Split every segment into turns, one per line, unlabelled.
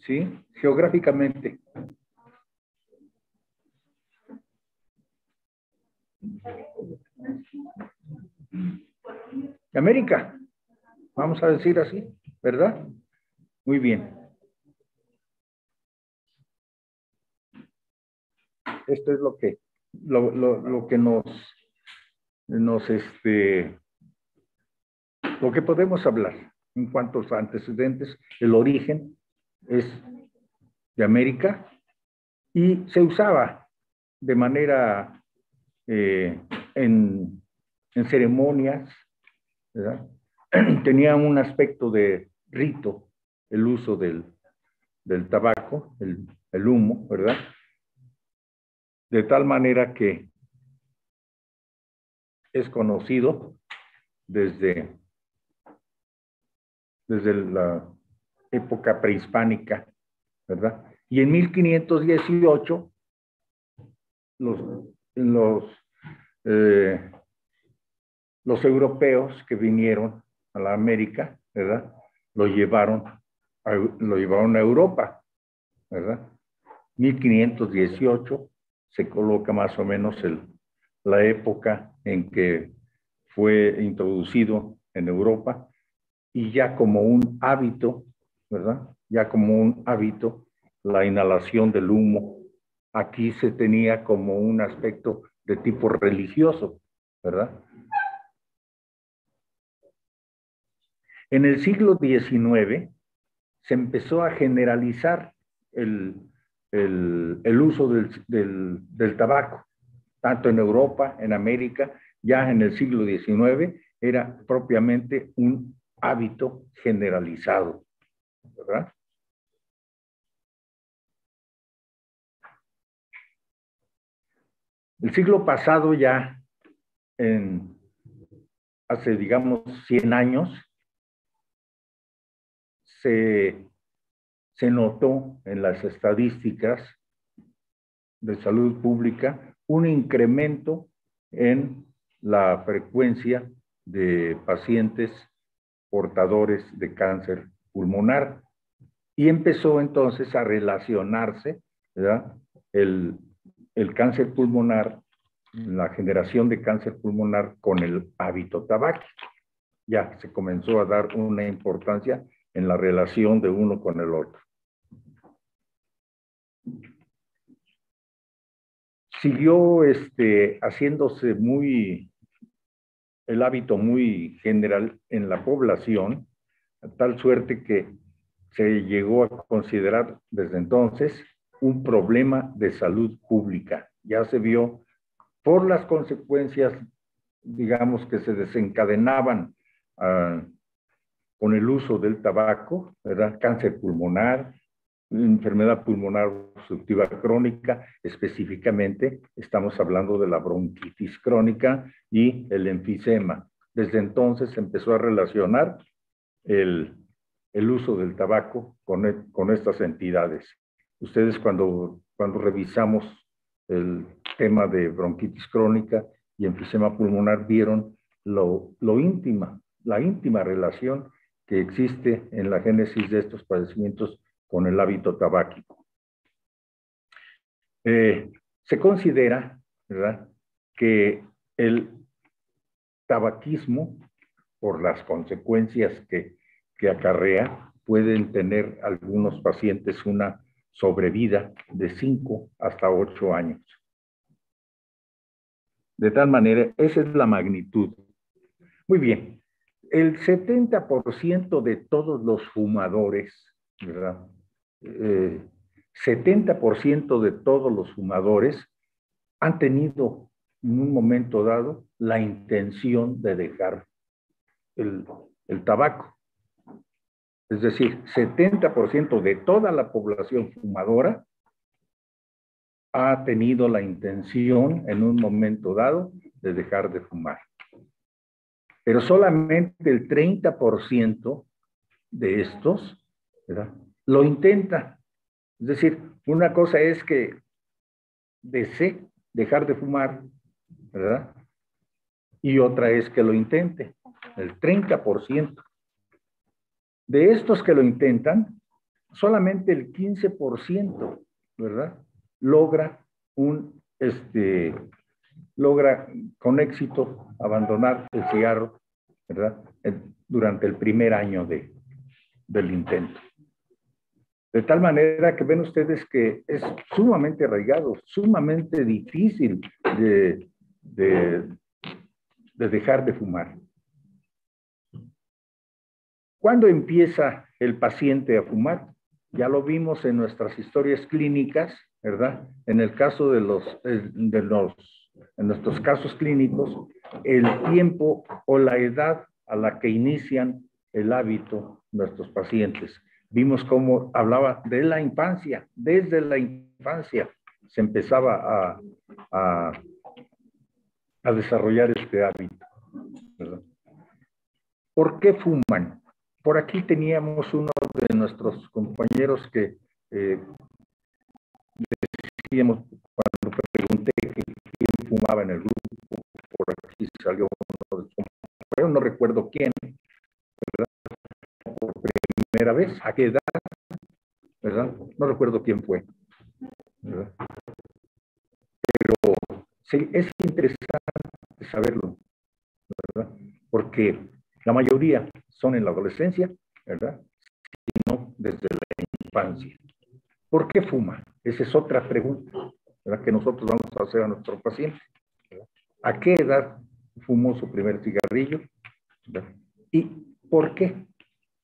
¿sí? Geográficamente. América, vamos a decir así, ¿verdad? Muy bien. Esto es lo que lo que podemos hablar en cuanto a los antecedentes. El origen es de América y se usaba de manera en ceremonias, ¿verdad? Tenía un aspecto de rito el uso del tabaco, el humo, ¿verdad? De tal manera que es conocido desde la época prehispánica, ¿verdad? Y en 1518, los europeos que vinieron a la América, ¿verdad? Lo llevaron a Europa, ¿verdad? 1518 se coloca más o menos la época en que fue introducido en Europa y ya como un hábito, ¿verdad? Ya como un hábito, la inhalación del humo aquí se tenía como un aspecto de tipo religioso, ¿verdad? En el siglo XIX se empezó a generalizar el uso del tabaco, tanto en Europa, en América, ya en el siglo XIX era propiamente un hábito generalizado, ¿verdad? El siglo pasado ya, hace digamos 100 años, se notó en las estadísticas de salud pública un incremento en la frecuencia de pacientes portadores de cáncer pulmonar y empezó entonces a relacionarse, ¿verdad? El cáncer pulmonar, la generación de cáncer pulmonar con el hábito tabáquico. Ya se comenzó a dar una importancia en la relación de uno con el otro. Siguió haciéndose el hábito muy general en la población, a tal suerte que se llegó a considerar desde entonces un problema de salud pública. Ya se vio por las consecuencias, digamos, que se desencadenaban con el uso del tabaco, ¿verdad? Cáncer pulmonar, enfermedad pulmonar obstructiva crónica, específicamente estamos hablando de la bronquitis crónica y el enfisema. Desde entonces se empezó a relacionar el uso del tabaco con estas entidades. Ustedes cuando revisamos el tema de bronquitis crónica y enfisema pulmonar vieron la íntima relación que existe en la génesis de estos padecimientos con el hábito tabáquico. Se considera, ¿verdad?, que el tabaquismo, por las consecuencias que acarrea, pueden tener algunos pacientes una sobrevida de 5 hasta 8 años. De tal manera, esa es la magnitud. Muy bien. El 70% de todos los fumadores, ¿verdad? 70% de todos los fumadores han tenido en un momento dado la intención de dejar el tabaco. Es decir, 70% de toda la población fumadora ha tenido la intención en un momento dado de dejar de fumar. Pero solamente el 30% de estos, ¿verdad?, lo intenta. Es decir, una cosa es que desee dejar de fumar, ¿verdad? Y otra es que lo intente, el 30%. De estos que lo intentan, solamente el 15%, ¿verdad? Logra logra con éxito abandonar el cigarro, ¿verdad? Durante el primer año del intento. De tal manera que ven ustedes que es sumamente arraigado, sumamente difícil de dejar de fumar. ¿Cuándo empieza el paciente a fumar? Ya lo vimos en nuestras historias clínicas, ¿verdad? En el caso en nuestros casos clínicos, el tiempo o la edad a la que inician el hábito nuestros pacientes. Vimos cómo hablaba de la infancia, desde la infancia se empezaba a desarrollar este hábito, ¿verdad? ¿Por qué fuman? Por aquí teníamos uno de nuestros compañeros que decíamos, cuando pregunté quién fumaba en el grupo, por aquí salió uno de los compañeros, no recuerdo quién, ¿verdad? Por primera vez, ¿a qué edad? ¿Verdad? No recuerdo quién fue, ¿verdad? Pero sí, es interesante saberlo, ¿verdad? Porque la mayoría son en la adolescencia, ¿verdad? Y no desde la infancia. ¿Por qué fuma? Esa es otra pregunta, ¿verdad? Que nosotros vamos a hacer a nuestro paciente, ¿verdad? ¿A qué edad fumó su primer cigarrillo? ¿Verdad? ¿Y por qué?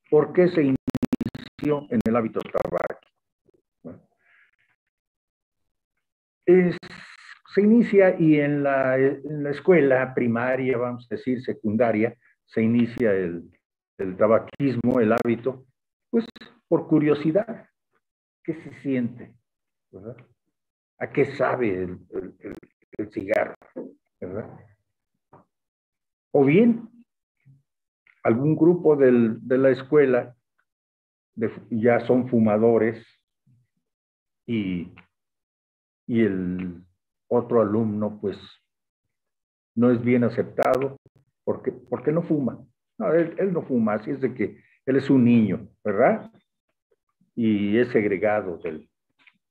¿Por qué se inició en el hábito tabáquico? ¿Verdad? Se inicia y en la escuela primaria, vamos a decir, secundaria, se inicia el tabaquismo, el hábito, pues por curiosidad. ¿Qué se siente? ¿Verdad? ¿A qué sabe el cigarro? ¿Verdad? O bien, algún grupo de la escuela ya son fumadores y el otro alumno, pues, no es bien aceptado porque no fuma. No, él no fuma, así es de que él es un niño, ¿verdad? Y es segregado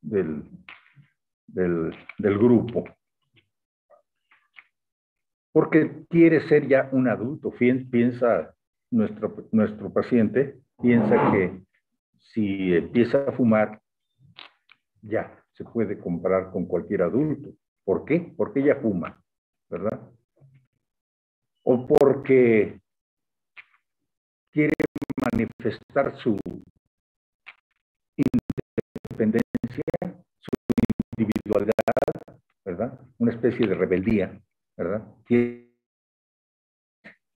del grupo. Porque quiere ser ya un adulto. Piensa nuestro paciente, piensa que si empieza a fumar, ya se puede comparar con cualquier adulto. ¿Por qué? Porque ella fuma, ¿verdad? O porque quiere manifestar su independencia, su individualidad, ¿verdad? Una especie de rebeldía, ¿verdad?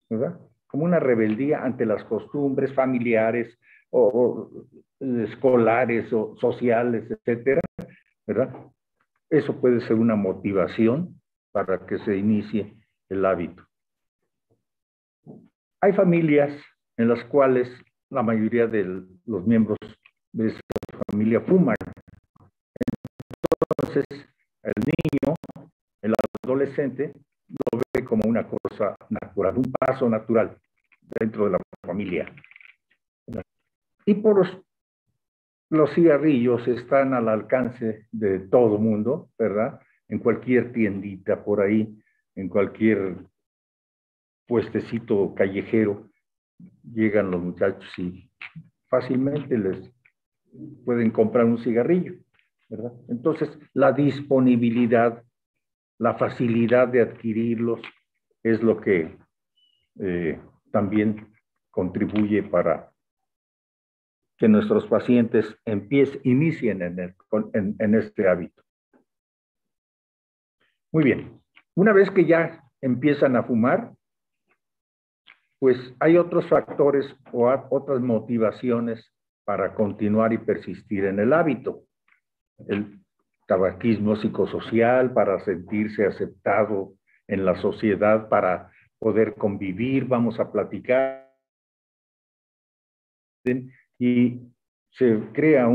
¿Verdad? Como una rebeldía ante las costumbres familiares o escolares o sociales, etcétera, ¿verdad? Eso puede ser una motivación para que se inicie el hábito. Hay familias en las cuales la mayoría de los miembros de esa familia fuman. Entonces, el niño, el adolescente, lo ve como una cosa natural, un paso natural dentro de la familia. Y por los cigarrillos están al alcance de todo mundo, ¿verdad? En cualquier tiendita por ahí, en cualquier puestecito callejero, llegan los muchachos y fácilmente les pueden comprar un cigarrillo, ¿verdad? Entonces, la disponibilidad, la facilidad de adquirirlos es lo que también contribuye para que nuestros pacientes inicien en este hábito. Muy bien. Una vez que ya empiezan a fumar, pues hay otros factores o otras motivaciones para continuar y persistir en el hábito. El tabaquismo psicosocial, para sentirse aceptado en la sociedad, para poder convivir, vamos a platicar, y se crea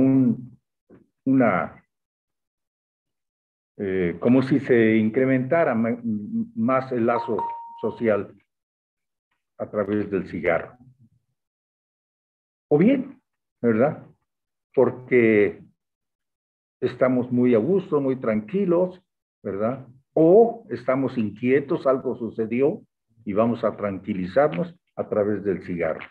como si se incrementara más el lazo social a través del cigarro. O bien, ¿verdad? porque estamos muy a gusto, muy tranquilos, ¿verdad? O estamos inquietos, algo sucedió y vamos a tranquilizarnos a través del cigarro.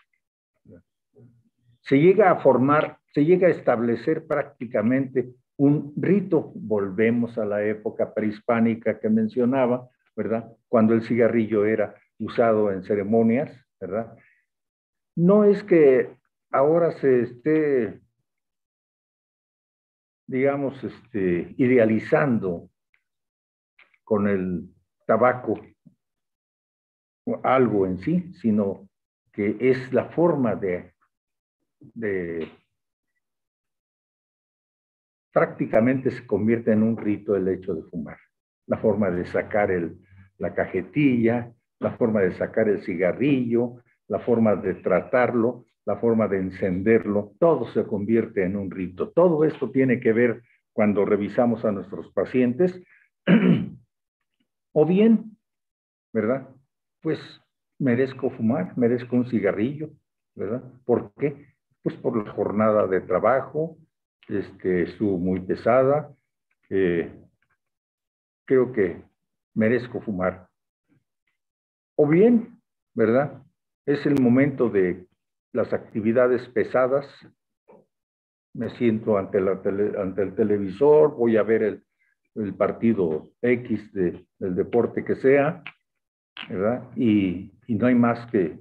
Se llega a formar, se llega a establecer prácticamente un rito. Volvemos a la época prehispánica que mencionaba, ¿verdad? Cuando el cigarrillo era usado en ceremonias, ¿verdad? No es que ahora se esté, digamos, idealizando con el tabaco algo en sí, sino que es la forma de prácticamente se convierte en un rito el hecho de fumar. La forma de sacar la cajetilla, la forma de sacar el cigarrillo, la forma de tratarlo, la forma de encenderlo, todo se convierte en un rito. Todo esto tiene que ver cuando revisamos a nuestros pacientes, o bien, ¿verdad? Pues merezco fumar, merezco un cigarrillo, ¿verdad? ¿Por qué? Pues por la jornada de trabajo, estuvo muy pesada, creo que merezco fumar. O bien, ¿verdad? Es el momento de las actividades pesadas, me siento ante el televisor, voy a ver el partido X del deporte que sea, ¿verdad? Y no hay más que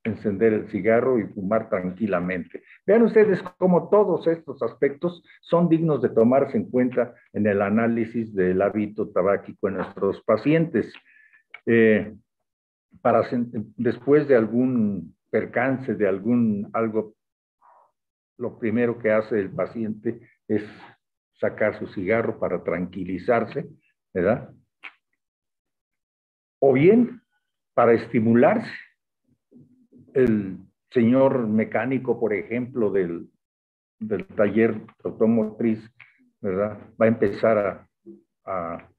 encender el cigarro y fumar tranquilamente. Vean ustedes cómo todos estos aspectos son dignos de tomarse en cuenta en el análisis del hábito tabáquico en nuestros pacientes. Eh, Después de algún percance, de algo, lo primero que hace el paciente es sacar su cigarro para tranquilizarse, ¿verdad? O bien para estimularse. El señor mecánico, por ejemplo, del taller automotriz, ¿verdad? Va a empezar a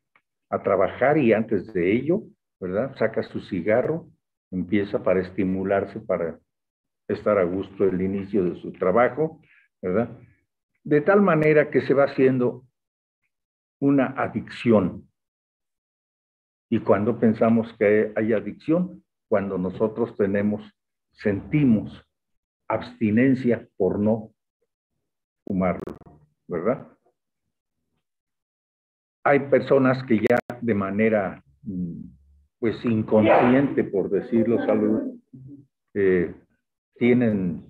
trabajar y antes de ello, ¿verdad? Saca su cigarro, empieza para estimularse, para estar a gusto el inicio de su trabajo, ¿verdad? De tal manera que se va haciendo una adicción. Y cuando pensamos que hay adicción, cuando nosotros sentimos abstinencia por no fumarlo, ¿verdad? Hay personas que ya de manera, pues inconsciente, por decirlo, salud, tienen,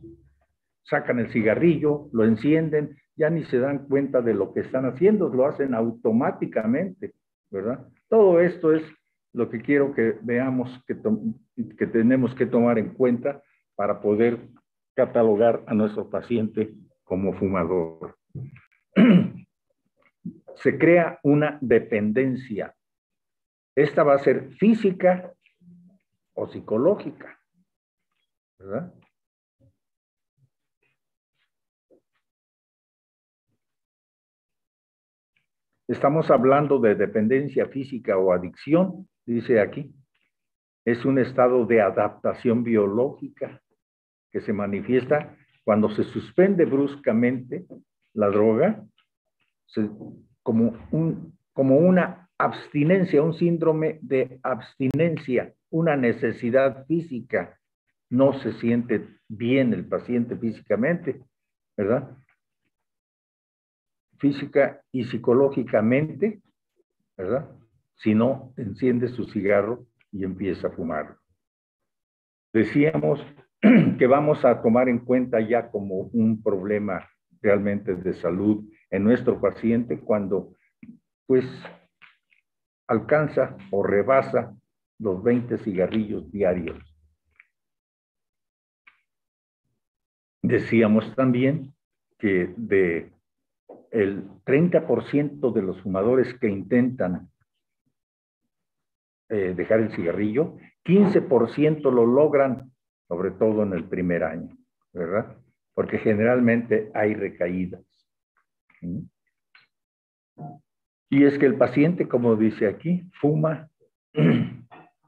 sacan el cigarrillo, lo encienden, ya ni se dan cuenta de lo que están haciendo, lo hacen automáticamente, ¿verdad? Todo esto es lo que quiero que veamos que tenemos que tomar en cuenta para poder catalogar a nuestro paciente como fumador. Se crea una dependencia. Esta va a ser física o psicológica, ¿verdad? Estamos hablando de dependencia física o adicción, dice aquí. Es un estado de adaptación biológica que se manifiesta cuando se suspende bruscamente la droga, como una abstinencia, un síndrome de abstinencia, una necesidad física. No se siente bien el paciente físicamente, ¿verdad? Física y psicológicamente, ¿verdad? Si no, enciende su cigarro y empieza a fumar. Decíamos que vamos a tomar en cuenta ya como un problema realmente de salud en nuestro paciente cuando pues alcanza o rebasa los 20 cigarrillos diarios. Decíamos también que de el 30% de los fumadores que intentan dejar el cigarrillo, 15% lo logran, sobre todo en el primer año, ¿verdad? Porque generalmente hay recaídas. Y es que el paciente, como dice aquí, fuma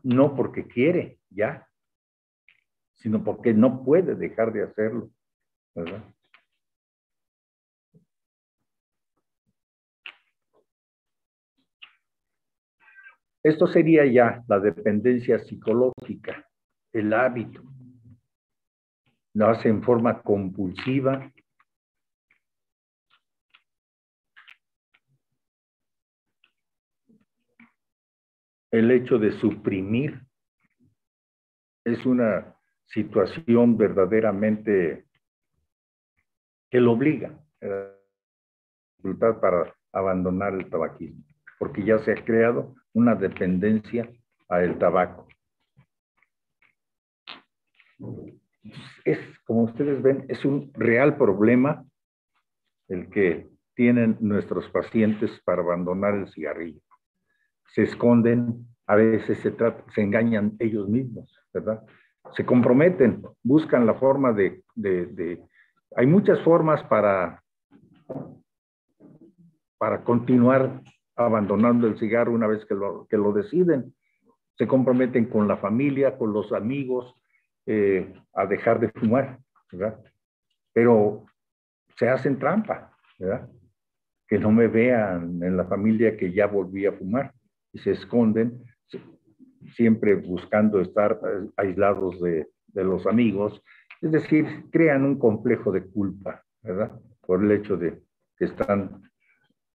no porque quiere ya, sino porque no puede dejar de hacerlo, ¿verdad? Esto sería ya la dependencia psicológica, el hábito. Lo hace en forma compulsiva. El hecho de suprimir es una situación verdaderamente que lo obliga para abandonar el tabaquismo, porque ya se ha creado una dependencia al tabaco. Es, como ustedes ven, es un real problema el que tienen nuestros pacientes para abandonar el cigarrillo. Se esconden, a veces se engañan ellos mismos, ¿verdad? Se comprometen, buscan la forma hay muchas formas para continuar abandonando el cigarro una vez que lo deciden. Se comprometen con la familia, con los amigos, a dejar de fumar, ¿verdad? Pero se hacen trampa, ¿verdad? Que no me vean en la familia que ya volví a fumar y se esconden, siempre buscando estar aislados de los amigos. Es decir, crean un complejo de culpa, ¿verdad? Por el hecho de que están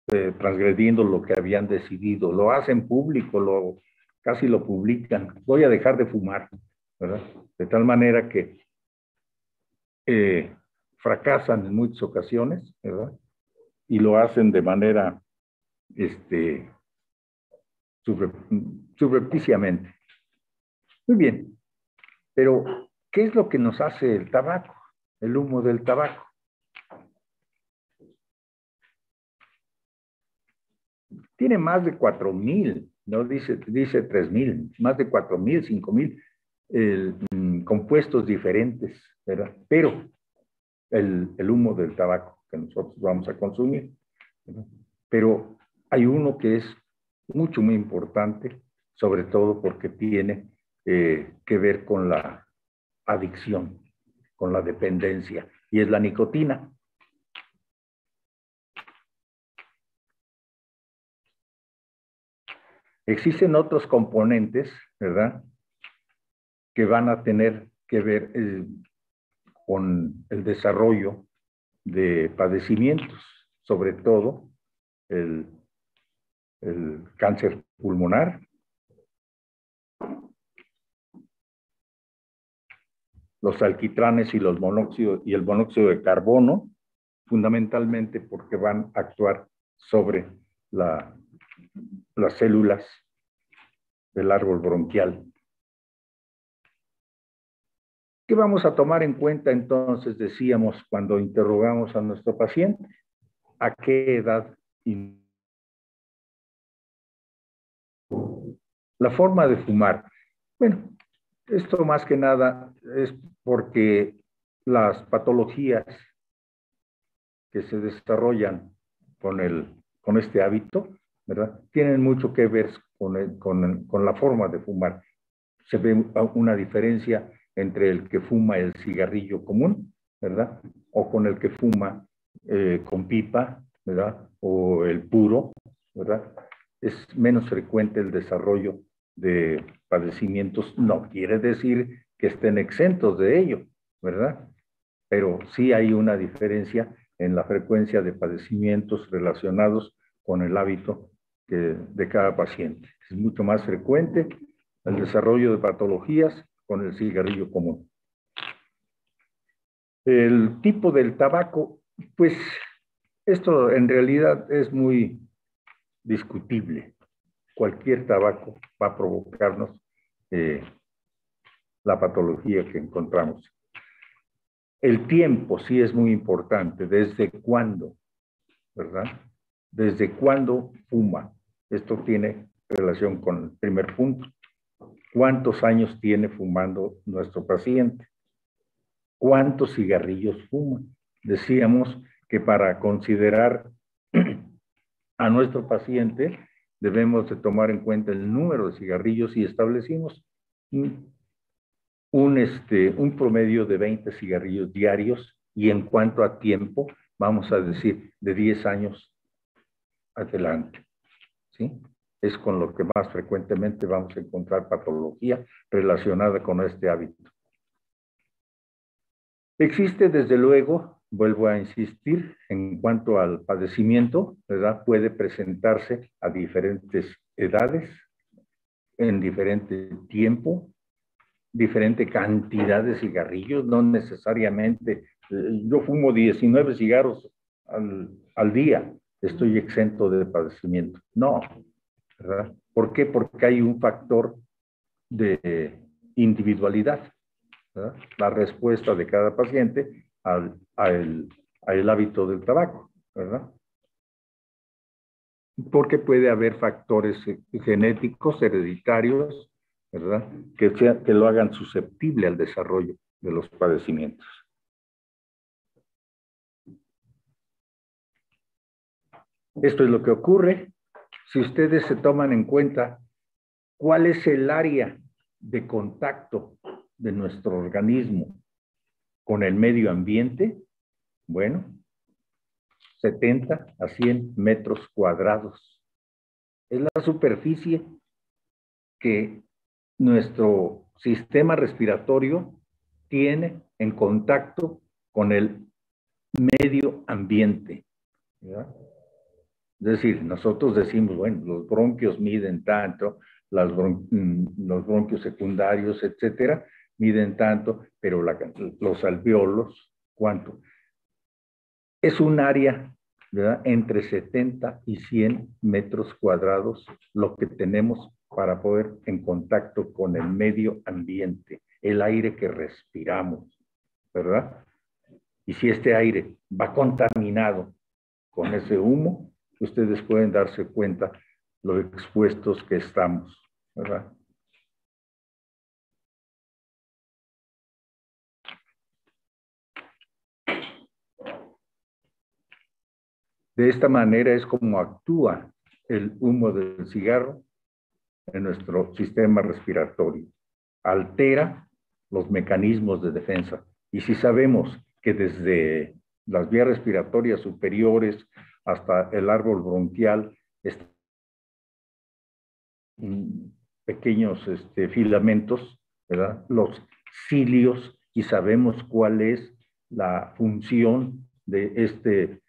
transgrediendo lo que habían decidido. Lo hacen público, casi lo publican. Voy a dejar de fumar, ¿verdad? De tal manera que fracasan en muchas ocasiones, ¿verdad? Y lo hacen de manera subrepticiamente. Muy bien, pero ¿qué es lo que nos hace el tabaco, el humo del tabaco? Tiene más de 4,000, no dice 3,000, más de 4,000, 5,000 compuestos diferentes, ¿verdad? Pero el humo del tabaco que nosotros vamos a consumir, ¿verdad? Pero hay uno que es mucho, muy importante, sobre todo porque tiene que ver con la adicción, con la dependencia, y es la nicotina. Existen otros componentes, ¿verdad?, que van a tener que ver con el desarrollo de padecimientos, sobre todo el cáncer pulmonar, los alquitranes y el monóxido de carbono, fundamentalmente porque van a actuar sobre las células del árbol bronquial. ¿Qué vamos a tomar en cuenta entonces, decíamos, cuando interrogamos a nuestro paciente? ¿A qué edad? La forma de fumar. Bueno, esto más que nada es porque las patologías que se desarrollan con este hábito, ¿verdad?, tienen mucho que ver con la forma de fumar. Se ve una diferencia entre el que fuma el cigarrillo común, ¿verdad?, o con el que fuma con pipa, ¿verdad?, o el puro, ¿verdad? Es menos frecuente el desarrollo de padecimientos. No quiere decir que estén exentos de ello, ¿verdad? Pero sí hay una diferencia en la frecuencia de padecimientos relacionados con el hábito de cada paciente. Es mucho más frecuente el desarrollo de patologías con el cigarrillo común. El tipo del tabaco, pues esto en realidad es muy discutible. Cualquier tabaco va a provocarnos la patología que encontramos. El tiempo sí es muy importante. ¿Desde cuándo? ¿Verdad? ¿Desde cuándo fuma? Esto tiene relación con el primer punto. ¿Cuántos años tiene fumando nuestro paciente? ¿Cuántos cigarrillos fuma? Decíamos que para considerar a nuestro paciente debemos de tomar en cuenta el número de cigarrillos y establecimos un promedio de 20 cigarrillos diarios, y en cuanto a tiempo, vamos a decir de 10 años adelante, ¿sí? es con lo que más frecuentemente vamos a encontrar patología relacionada con este hábito. Existe, desde luego, vuelvo a insistir, en cuanto al padecimiento, ¿verdad? Puede presentarse a diferentes edades, en diferente tiempo, diferente cantidad de cigarrillos, no necesariamente, yo fumo 19 cigarros al día, estoy exento de padecimiento. No, ¿verdad? ¿Por qué? Porque hay un factor de individualidad, ¿verdad? La respuesta de cada paciente al hábito del tabaco, ¿verdad? Porque puede haber factores genéticos, hereditarios, ¿verdad? Que lo hagan susceptible al desarrollo de los padecimientos. Esto es lo que ocurre si ustedes se toman en cuenta cuál es el área de contacto de nuestro organismo con el medio ambiente. Bueno, 70 a 100 metros cuadrados. Es la superficie que nuestro sistema respiratorio tiene en contacto con el medio ambiente, ¿verdad? Es decir, nosotros decimos, bueno, los bronquios miden tanto, los bronquios secundarios, etcétera, miden tanto, pero los alveolos, ¿cuánto? Es un área, ¿verdad?, entre 70 y 100 metros cuadrados lo que tenemos para poder en contacto con el medio ambiente, el aire que respiramos, ¿verdad? Y si este aire va contaminado con ese humo, ustedes pueden darse cuenta lo expuestos que estamos, ¿verdad? De esta manera es como actúa el humo del cigarro en nuestro sistema respiratorio. Altera los mecanismos de defensa. Y si sabemos que desde las vías respiratorias superiores hasta el árbol bronquial están pequeños filamentos, ¿verdad?, los cilios, y sabemos cuál es la función de este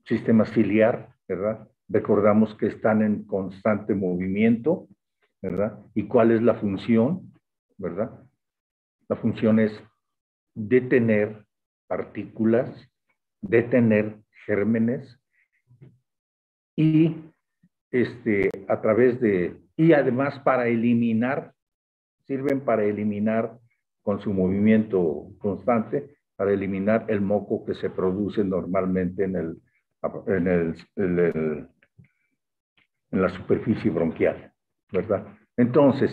sistema ciliar, ¿verdad? Recordamos que están en constante movimiento, ¿verdad? ¿Y cuál es la función, verdad? La función es detener partículas, detener gérmenes y a través de, y además para eliminar, sirven para eliminar con su movimiento constante, para eliminar el moco que se produce normalmente en la superficie bronquial, ¿verdad? Entonces,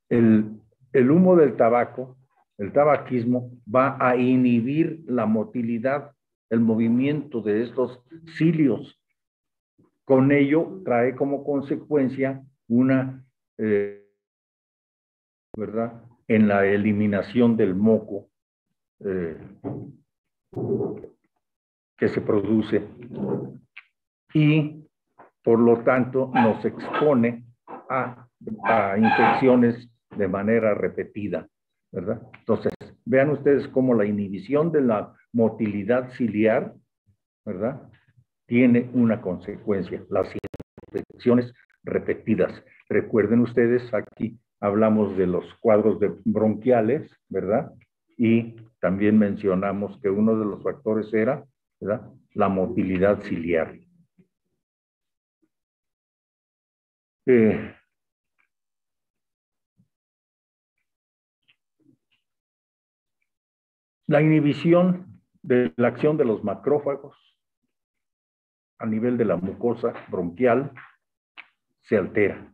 el humo del tabaco, el tabaquismo, va a inhibir la motilidad, el movimiento de estos cilios. Con ello trae como consecuencia una, ¿verdad?, en la eliminación del moco que se produce, y por lo tanto nos expone a infecciones de manera repetida, ¿verdad? Entonces, vean ustedes cómo la inhibición de la motilidad ciliar, ¿verdad?, tiene una consecuencia, las infecciones repetidas. Recuerden ustedes, aquí hablamos de los cuadros bronquiales, ¿verdad? Y también mencionamos que uno de los factores era, ¿verdad?, la motilidad ciliar. La inhibición de la acción de los macrófagos a nivel de la mucosa bronquial se altera.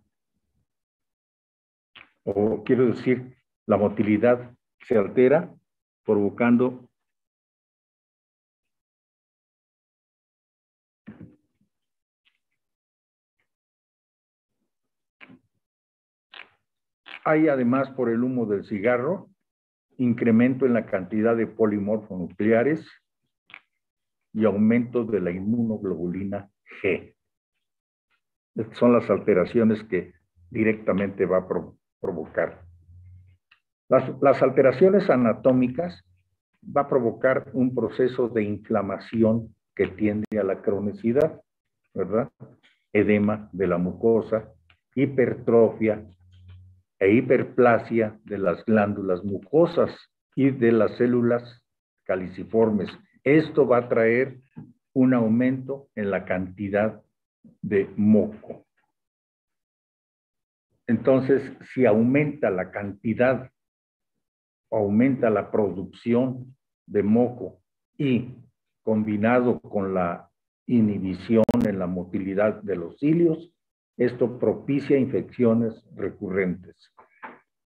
O quiero decir, la motilidad se altera, provocando hay, además, por el humo del cigarro, incremento en la cantidad de polimorfonucleares y aumento de la inmunoglobulina G. son las alteraciones que directamente va a provocar. Las alteraciones anatómicas va a provocar un proceso de inflamación que tiende a la cronicidad, ¿verdad? Edema de la mucosa, hipertrofia e hiperplasia de las glándulas mucosas y de las células caliciformes. Esto va a traer un aumento en la cantidad de moco. Entonces, si aumenta la cantidad, aumenta la producción de moco y combinado con la inhibición en la motilidad de los cilios, esto propicia infecciones recurrentes.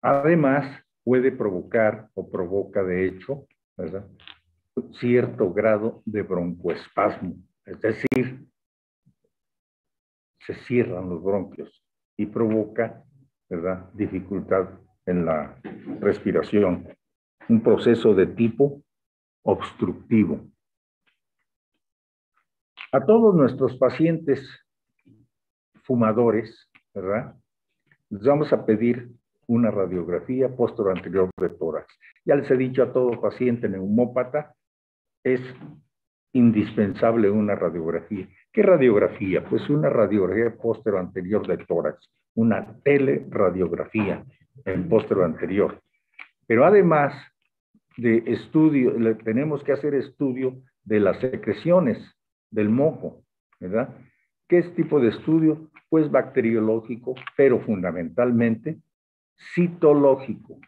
Además, puede provocar o provoca de hecho, ¿verdad?, cierto grado de broncoespasmo, es decir, se cierran los bronquios y provoca, ¿verdad?, dificultad en la respiración, un proceso de tipo obstructivo. A todos nuestros pacientes fumadores, ¿verdad?, les vamos a pedir una radiografía posterior de tórax. Ya les he dicho, a todo paciente neumópata es indispensable una radiografía. ¿Qué radiografía? Pues una radiografía posterior de tórax, una teleradiografía en posterior. Pero además de estudio, tenemos que hacer estudio de las secreciones del moco, ¿verdad? ¿Qué es tipo de estudio? Pues bacteriológico, pero fundamentalmente citológico,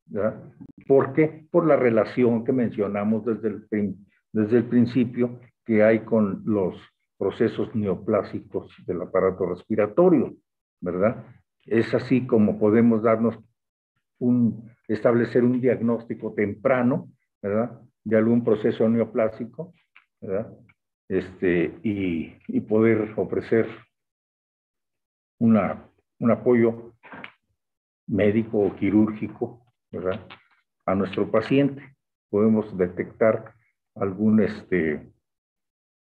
¿verdad? ¿Por qué? Por la relación que mencionamos desde el principio que hay con los procesos neoplásicos del aparato respiratorio, ¿verdad? Es así como podemos establecer un diagnóstico temprano, ¿verdad?, de algún proceso neoplásico, ¿verdad?, y poder ofrecer un apoyo médico o quirúrgico, ¿verdad?, a nuestro paciente. Podemos detectar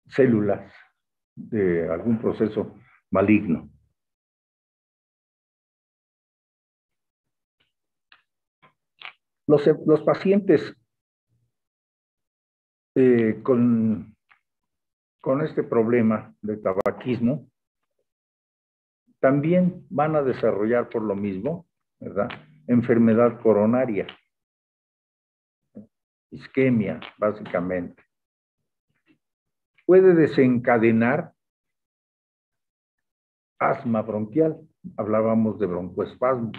células de algún proceso maligno. Los pacientes con este problema de tabaquismo también van a desarrollar por lo mismo, ¿verdad?, enfermedad coronaria, isquemia, básicamente. Puede desencadenar asma bronquial, hablábamos de broncoespasmo.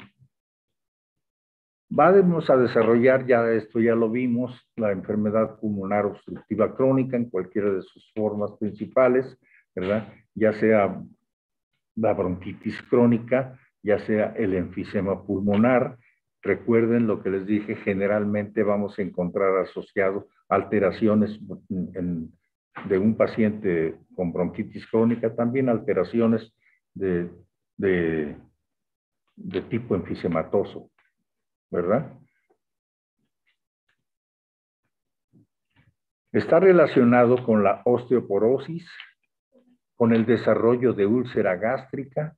Vamos a desarrollar, ya esto ya lo vimos, la enfermedad pulmonar obstructiva crónica en cualquiera de sus formas principales, ¿verdad?, ya sea la bronquitis crónica, ya sea el enfisema pulmonar. Recuerden lo que les dije, generalmente vamos a encontrar asociado alteraciones de un paciente con bronquitis crónica, también alteraciones de tipo enfisematoso, ¿verdad? Está relacionado con la osteoporosis, con el desarrollo de úlcera gástrica,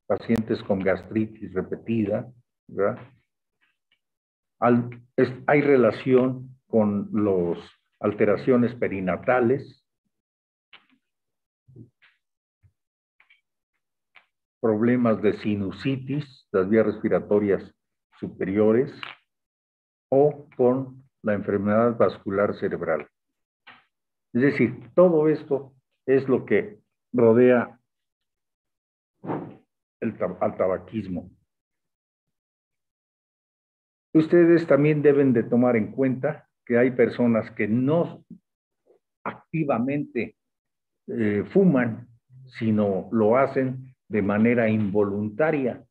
pacientes con gastritis repetida, ¿verdad? Hay relación con las alteraciones perinatales, problemas de sinusitis, las vías respiratorias superiores, o con la enfermedad vascular cerebral. Es decir, todo esto es lo que rodea al tabaquismo. Ustedes también deben de tomar en cuenta que hay personas que no activamente fuman, sino lo hacen de manera involuntaria,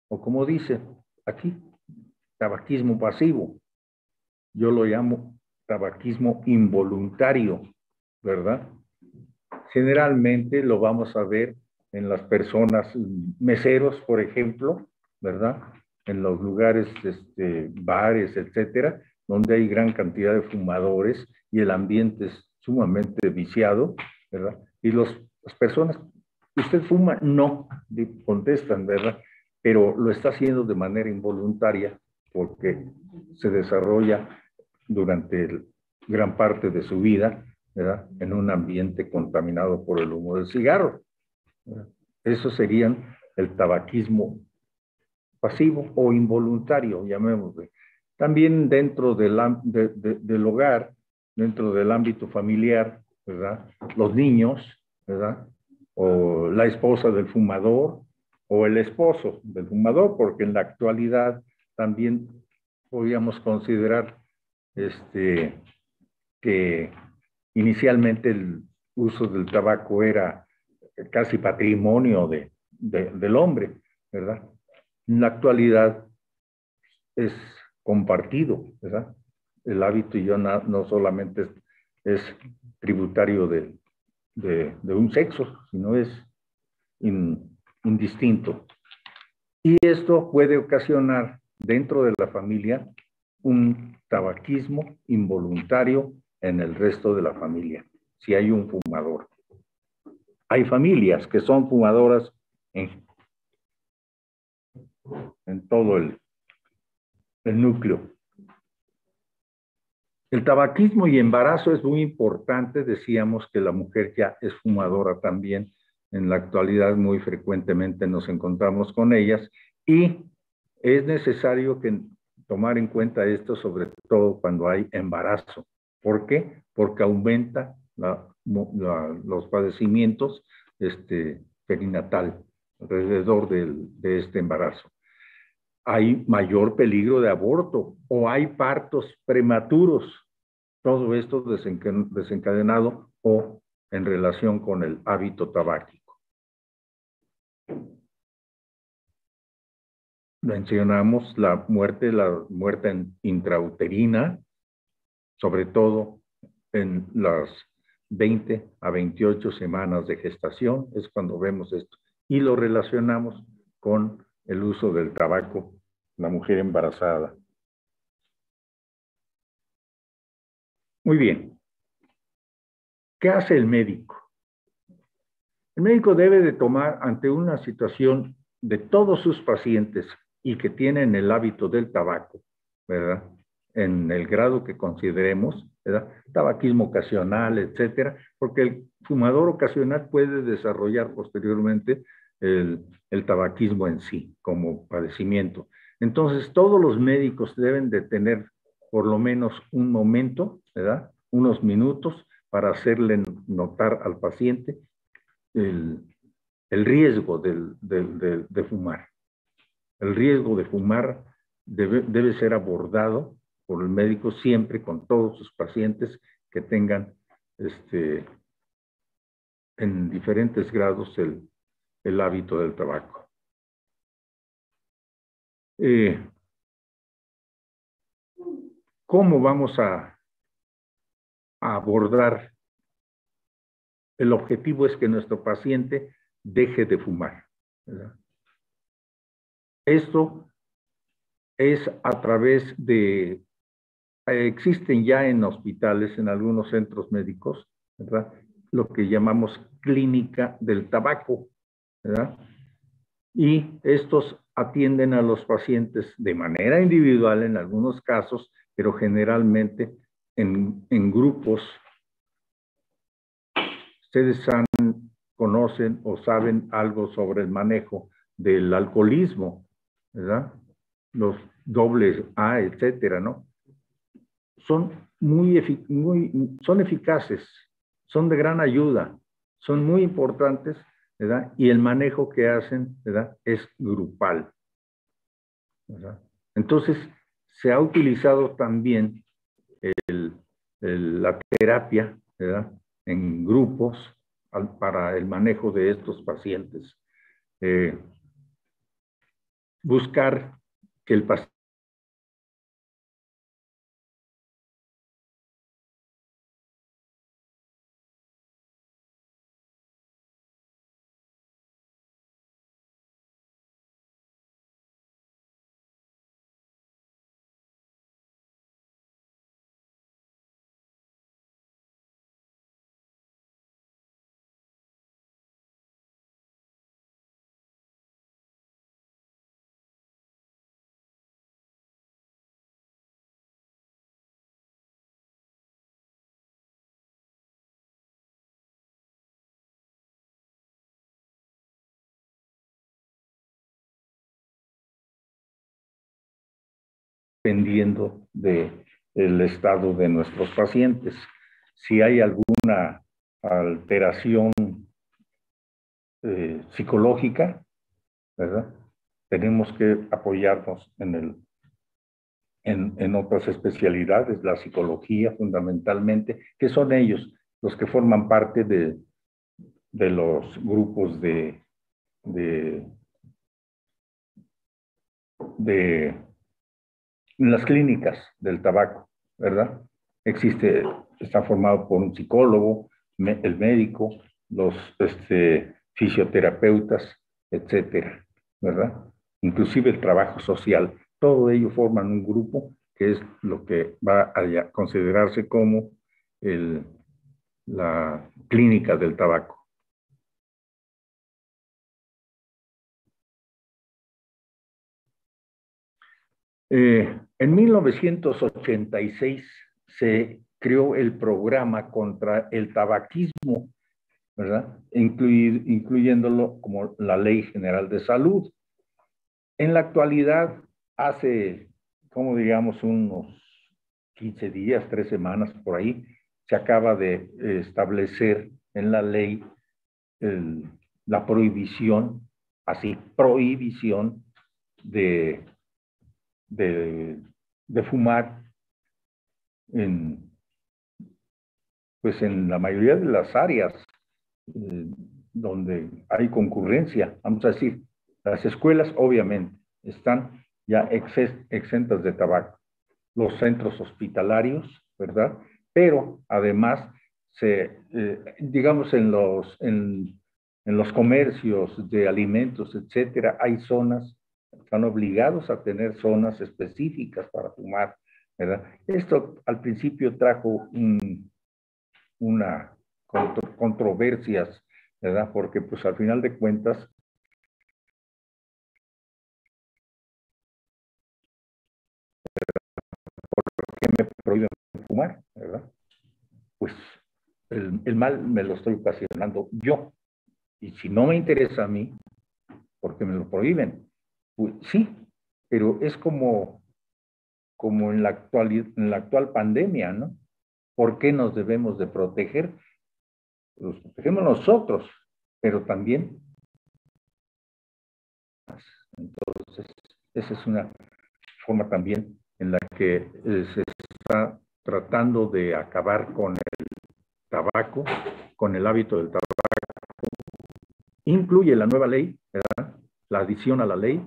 o como dice aquí, tabaquismo pasivo. Yo lo llamo tabaquismo involuntario, ¿verdad? Generalmente lo vamos a ver en las personas, meseros, por ejemplo, ¿verdad?, en los lugares, bares, etcétera, donde hay gran cantidad de fumadores y el ambiente es sumamente viciado, ¿verdad? Y las personas ¿Usted fuma? No, contestan, ¿verdad? Pero lo está haciendo de manera involuntaria porque se desarrolla durante gran parte de su vida, ¿verdad? En un ambiente contaminado por el humo del cigarro, ¿verdad? Eso serían el tabaquismo pasivo o involuntario, llamémosle. También dentro del hogar, dentro del ámbito familiar, ¿verdad? Los niños, ¿verdad? O la esposa del fumador, o el esposo del fumador, porque en la actualidad también podríamos considerar que inicialmente el uso del tabaco era casi patrimonio del hombre, ¿verdad? En la actualidad es compartido, ¿verdad? El hábito ya no solamente es tributario de un sexo, sino es indistinto. Y esto puede ocasionar dentro de la familia un tabaquismo involuntario en el resto de la familia, si hay un fumador. Hay familias que son fumadoras en todo el núcleo. El tabaquismo y embarazo es muy importante. Decíamos que la mujer ya es fumadora también. En la actualidad muy frecuentemente nos encontramos con ellas y es necesario tomar en cuenta esto, sobre todo cuando hay embarazo. ¿Por qué? Porque aumenta los padecimientos perinatal alrededor de este embarazo. Hay mayor peligro de aborto o hay partos prematuros. Todo esto desencadenado o en relación con el hábito tabáquico. Mencionamos la muerte intrauterina, sobre todo en las 20 a 28 semanas de gestación, es cuando vemos esto. Y lo relacionamos con el uso del tabaco, la mujer embarazada. Muy bien. ¿Qué hace el médico? El médico debe de tomar ante una situación de todos sus pacientes y que tienen el hábito del tabaco, ¿verdad? En el grado que consideremos, ¿verdad? Tabaquismo ocasional, etcétera, porque el fumador ocasional puede desarrollar posteriormente el tabaquismo en sí como padecimiento. Entonces, todos los médicos deben de tener por lo menos un momento, ¿verdad? Unos minutos para hacerle notar al paciente el, el riesgo de fumar. El riesgo de fumar debe ser abordado por el médico siempre con todos sus pacientes que tengan en diferentes grados el hábito del tabaco. ¿Cómo vamos a abordar? El objetivo es que nuestro paciente deje de fumar, ¿verdad? Esto es a través de, existen ya en hospitales, en algunos centros médicos, ¿verdad? Lo que llamamos clínica del tabaco, ¿verdad? Y estos atienden a los pacientes de manera individual en algunos casos, pero generalmente en grupos. Ustedes conocen o saben algo sobre el manejo del alcoholismo, ¿verdad? Los dobles A, etcétera, ¿no? Son son eficaces, son de gran ayuda, son muy importantes, ¿verdad? Y el manejo que hacen, ¿verdad? Es grupal, ¿verdad? Entonces, se ha utilizado también la terapia, ¿verdad? En grupos para el manejo de estos pacientes. Buscar que el paciente dependiendo del estado de nuestros pacientes. Si hay alguna alteración psicológica, ¿verdad? Tenemos que apoyarnos en otras especialidades, la psicología fundamentalmente, que son ellos los que forman parte de los grupos de las clínicas del tabaco, ¿verdad? Está formado por un psicólogo, el médico, los fisioterapeutas, etcétera, ¿verdad? Inclusive el trabajo social. Todo ello forman un grupo que es lo que va a considerarse como la clínica del tabaco. En 1986 se creó el programa contra el tabaquismo, ¿verdad? Incluyéndolo como la Ley General de Salud. En la actualidad, hace, como digamos, unos 15 días, 3 semanas por ahí, se acaba de establecer en la ley la prohibición, así, prohibición de fumar pues en la mayoría de las áreas donde hay concurrencia. Vamos a decir, las escuelas obviamente están ya exentas de tabaco, los centros hospitalarios, ¿verdad? Pero además, digamos, en los comercios de alimentos, etcétera, hay zonas, están obligados a tener zonas específicas para fumar, ¿verdad? Esto al principio trajo una controversias, ¿verdad? Porque pues al final de cuentas, ¿por qué me prohíben fumar, ¿verdad? Pues el mal me lo estoy ocasionando yo. Y si no me interesa a mí, ¿por qué me lo prohíben? Pues sí, pero es como en la actual pandemia, ¿no? ¿Por qué nos debemos de proteger? Los protegemos nosotros, pero también. Entonces, esa es una forma también en la que se está tratando de acabar con el tabaco, con el hábito del tabaco. Incluye la nueva ley, ¿verdad? La adición a la ley,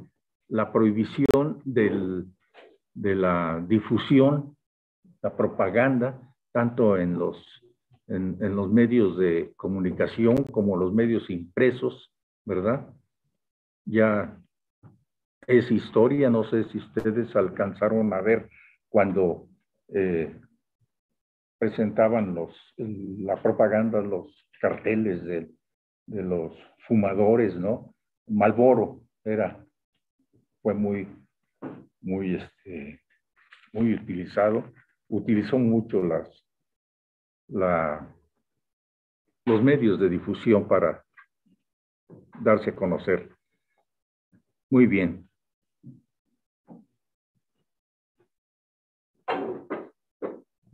la prohibición de la difusión, la propaganda, tanto en los medios de comunicación como los medios impresos, ¿verdad? Ya es historia, no sé si ustedes alcanzaron a ver cuando presentaban la propaganda, los carteles de los fumadores, ¿no? Marlboro fue muy, muy utilizado, utilizó mucho los medios de difusión para darse a conocer. Muy bien.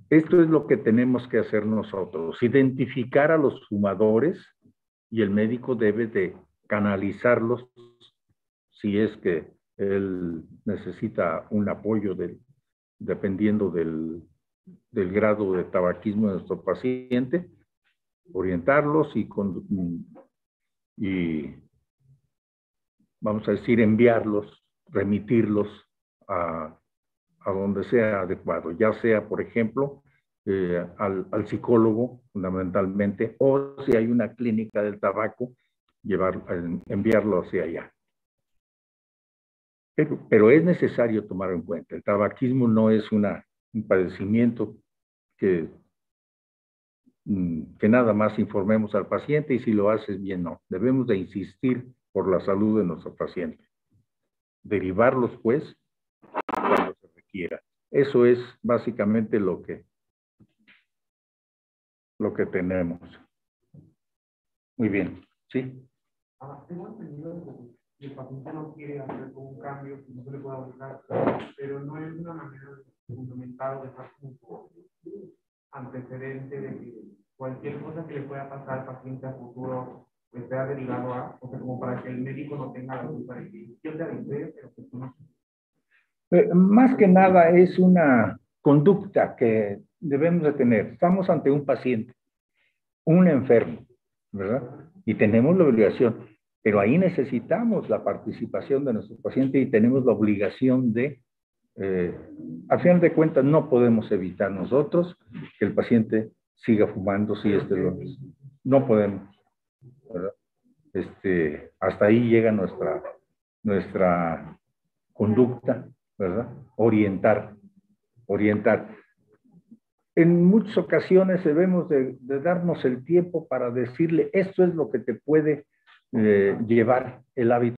Esto es lo que tenemos que hacer nosotros, identificar a los fumadores y el médico debe de canalizarlos si es que él necesita un apoyo dependiendo del grado de tabaquismo de nuestro paciente, orientarlos y vamos a decir enviarlos, remitirlos a donde sea adecuado, ya sea, por ejemplo, al psicólogo fundamentalmente, o si hay una clínica del tabaco, enviarlo hacia allá. Pero es necesario tomar en cuenta, el tabaquismo no es un padecimiento que nada más informemos al paciente y si lo haces bien, no. Debemos de insistir por la salud de nuestro paciente. Derivarlos, pues, cuando se requiera. Eso es básicamente lo que tenemos. Muy bien, ¿sí?
Tengo entendido si el paciente no quiere hacer un cambio, pues no se le puede obligar, pero no es una manera fundamental de dejar como antecedente de que cualquier cosa que le pueda pasar al paciente a futuro pues sea derivado a, o sea, como para que el médico no tenga la culpa de que yo te avisé, pero que tú no.
Más que nada es una conducta que debemos de tener. Estamos ante un paciente, un enfermo, ¿verdad? Y tenemos la obligación, pero ahí necesitamos la participación de nuestro paciente y tenemos la obligación de, al final de cuentas, no podemos evitar nosotros que el paciente siga fumando si no podemos, ¿verdad? Hasta ahí llega nuestra conducta, ¿verdad? Orientar. En muchas ocasiones debemos de darnos el tiempo para decirle, esto es lo que te puede llevar el hábito